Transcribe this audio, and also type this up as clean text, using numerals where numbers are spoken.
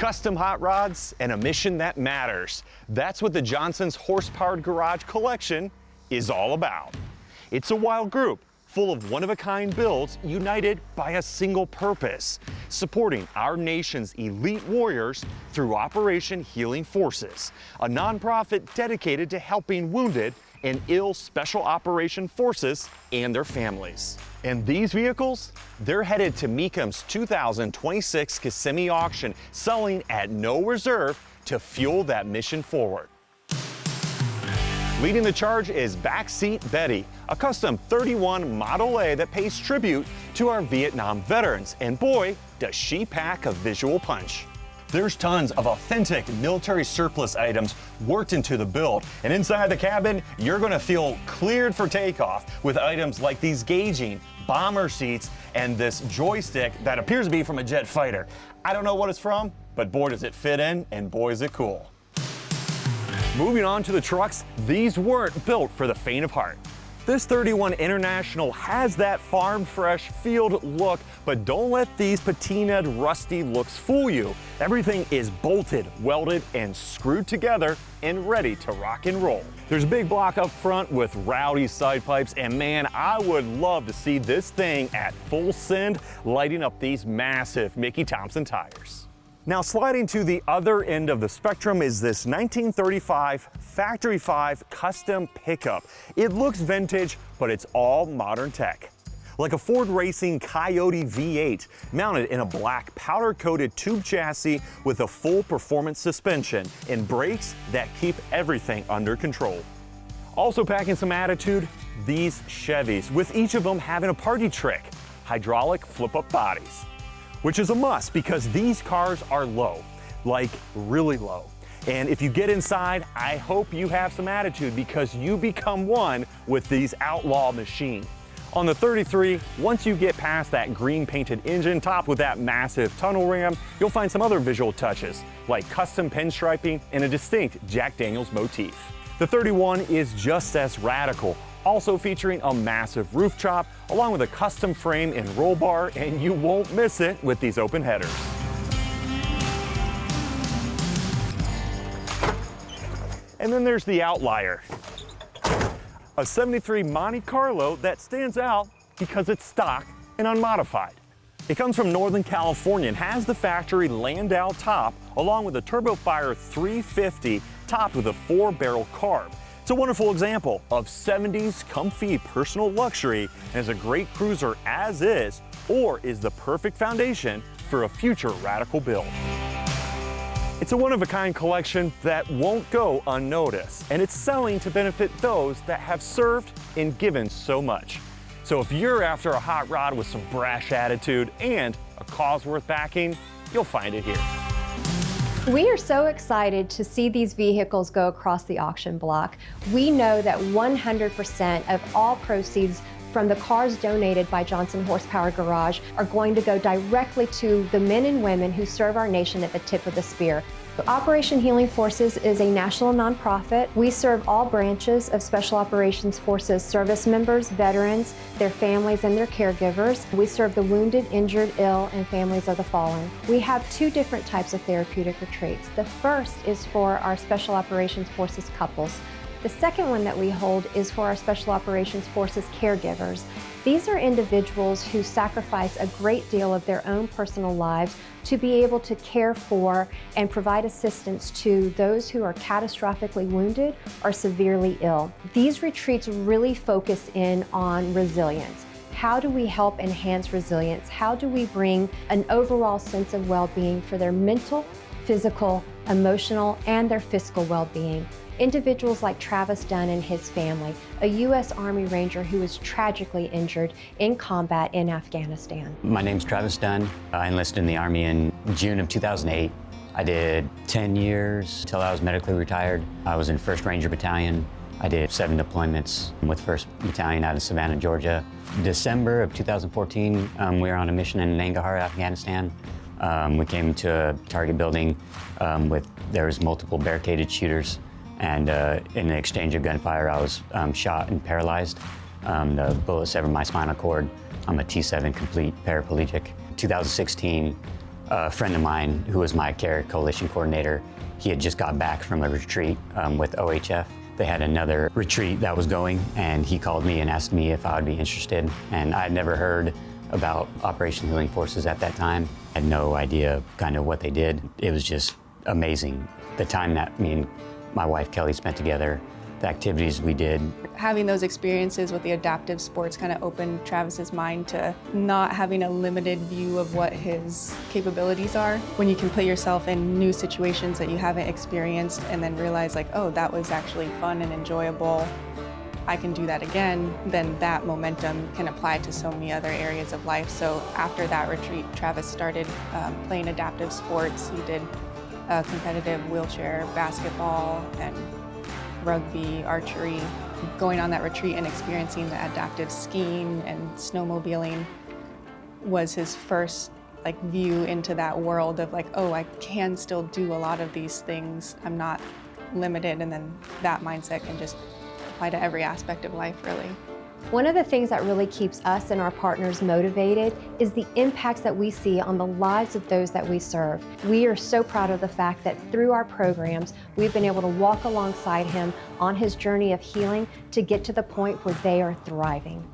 Custom hot rods and a mission that matters. That's what the Johnson's Horsepowered Garage Collection is all about. It's a wild group full of one-of-a-kind builds united by a single purpose, supporting our nation's elite warriors through Operation Healing Forces, a nonprofit dedicated to helping wounded and ill Special Operation Forces and their families. And these vehicles, they're headed to Mecum's 2026 Kissimmee auction, selling at no reserve to fuel that mission forward. Leading the charge is Backseat Betty, a custom 31 Model A that pays tribute to our Vietnam veterans. And boy, does she pack a visual punch. There's tons of authentic military surplus items worked into the build. And inside the cabin, you're gonna feel cleared for takeoff with items like these gauging bomber seats and this joystick that appears to be from a jet fighter. I don't know what it's from, but boy, does it fit in, and boy, is it cool. Moving on to the trucks, these weren't built for the faint of heart. This 31 International has that farm fresh field look, but don't let these patinaed rusty looks fool you. Everything is bolted, welded, and screwed together and ready to rock and roll. There's a big block up front with rowdy side pipes, and man, I would love to see this thing at full send lighting up these massive Mickey Thompson tires. Now, sliding to the other end of the spectrum is this 1935 Factory 5 custom pickup. It looks vintage, but it's all modern tech. Like a Ford Racing Coyote V8, mounted in a black powder-coated tube chassis with a full performance suspension and brakes that keep everything under control. Also packing some attitude, these Chevys, with each of them having a party trick, hydraulic flip-up bodies. Which is a must because these cars are low, like really low. And if you get inside, I hope you have some attitude because you become one with these outlaw machines. On the 33, once you get past that green painted engine topped with that massive tunnel ram, you'll find some other visual touches like custom pinstriping and a distinct Jack Daniels motif. The 31 is just as radical, also featuring a massive roof chop along with a custom frame and roll bar, and you won't miss it with these open headers. And then there's the outlier, a 73 Monte Carlo that stands out because it's stock and unmodified. It comes from Northern California and has the factory Landau top along with a TurboFire 350 topped with a 4-barrel carb. It's a wonderful example of 70s comfy personal luxury and is a great cruiser as is, or is the perfect foundation for a future radical build. It's a one-of-a-kind collection that won't go unnoticed, and it's selling to benefit those that have served and given so much. So if you're after a hot rod with some brash attitude and a cause worth backing, you'll find it here. We are so excited to see these vehicles go across the auction block. We know that 100% of all proceeds from the cars donated by Johnson Horsepower Garage are going to go directly to the men and women who serve our nation at the tip of the spear. Operation Healing Forces is a national nonprofit. We serve all branches of Special Operations Forces service members, veterans, their families, and their caregivers. We serve the wounded, injured, ill, and families of the fallen. We have 2 different types of therapeutic retreats. The first is for our Special Operations Forces couples. The second one that we hold is for our Special Operations Forces caregivers. These are individuals who sacrifice a great deal of their own personal lives to be able to care for and provide assistance to those who are catastrophically wounded or severely ill. These retreats really focus in on resilience. How do we help enhance resilience? How do we bring an overall sense of well-being for their mental, physical, emotional, and their fiscal well-being? Individuals like Travis Dunn and his family, a U.S. Army Ranger who was tragically injured in combat in Afghanistan. My name's Travis Dunn. I enlisted in the Army in June of 2008. I did 10 years until I was medically retired. I was in 1st Ranger Battalion. I did 7 deployments with 1st Battalion out of Savannah, Georgia. December of 2014, we were on a mission in Nangarhar, Afghanistan. We came to a target building there was multiple barricaded shooters. And in the exchange of gunfire, I was shot and paralyzed. The bullet severed my spinal cord. I'm a T7 complete paraplegic. 2016, A friend of mine who was my Care Coalition coordinator, he had just got back from a retreat with OHF. They had another retreat that was going, and he called me and asked me if I would be interested. And I had never heard about Operation Healing Forces at that time. I had no idea kind of what they did. It was just amazing. The time that me and my wife Kelly spent together, the activities we did. Having those experiences with the adaptive sports kind of opened Travis's mind to not having a limited view of what his capabilities are. When you can put yourself in new situations that you haven't experienced and then realize like, oh, that was actually fun and enjoyable, I can do that again, then that momentum can apply to so many other areas of life. So after that retreat, Travis started playing adaptive sports. He did competitive wheelchair basketball and rugby, archery. Going on that retreat and experiencing the adaptive skiing and snowmobiling was his first view into that world of oh, I can still do a lot of these things. I'm not limited, and then that mindset can just apply to every aspect of life, really. One of the things that really keeps us and our partners motivated is the impacts that we see on the lives of those that we serve. We are so proud of the fact that through our programs, we've been able to walk alongside him on his journey of healing to get to the point where they are thriving.